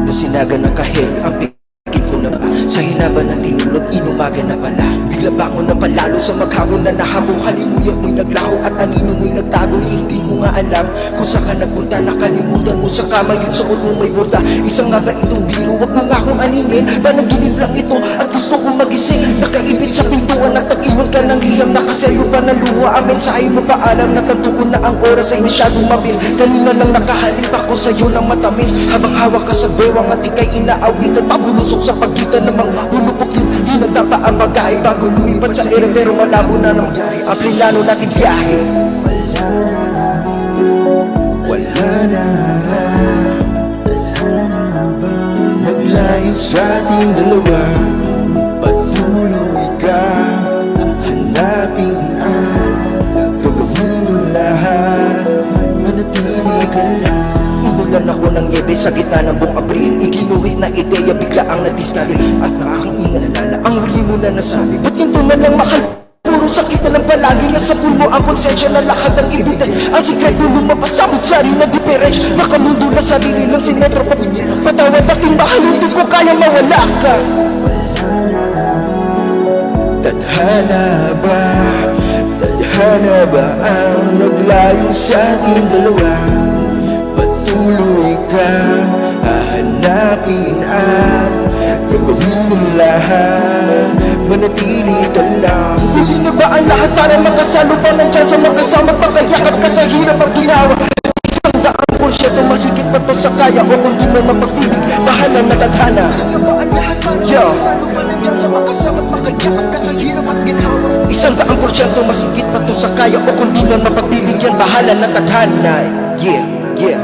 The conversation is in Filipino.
Nasinaga ng kahel ang pikit ko na ba? Sa hinaba ng tinulog, inumaga na pala. Bigla bangon na palalo sa maghapon na nahabo. Halimuyak mo'y naglaho at anino mo'y nagtago. Hindi ko nga alam kung saan ka nagpunta. Nakalimutan mo sa kama yung suot mo may burda. Isang nga ba itong biro? Wag mo nga akong aningin. Panaginip lang ito at gusto kong magising. Nakaibit sa pintuan at nag-iwan ka ng liham. Nakaseryo pa ng luha. Ang mensahe mo paalam na kantukon na ang oras ay masyadong mabil. Kanina lang nakahalip ako sa'yo ng matamis. Habang hawak ka sa bewang at ika'y inaawitan. Pabulusok sa pagitan ng mga hulupok yun. Di nagtapa ang bagay bago lumipat sa ere. Pero malabo na nangyari ang plinano natin biyahe. Wala na, naglayo sa ating dalawa. Patuloy ka, hanapin at gagawin mo lahat. Manatili ka lang. Inulan ako ng yebe sa gitna ng buong Abril. Iginuhit na ideya, bigla ang nadiskari. At na aking inaalala, ang huli mo na nasabi. Ba't ganito na lang mahal? Puro sakit na lang palagi. Nasa puno ang konsensya na lahat ng ibigay. Ang sikreto lumapat sa mutsari na diferensya. Nakamundo na sarili lang sinetro pa. Patawad aking mahal, hindi ko kaya mawala ka. Tadhana ba? Tadhana ba ang naglayo sa ating dalawa? Patuloy kang hahanapin at gagawin mo lahat. Manatili ka lang. Huli na ba ang lahat para makasalo pa ng tsansa? Magkasama pagkayakap ka sa hirap at ginawa. Isang daang porsyento masikit pa to sa kaya. O kung di mo mapag-ibig, bahala na tadhana. Huli na ba ang lahat para makasalo pa ng tsansa? Magkasama pagkayakap ka sa hirap at ginawa. Isang daang porsyento masikit pa to sa kaya. O kung di mo mapag-ibig yan, bahala na tadhana. Yeah, yeah.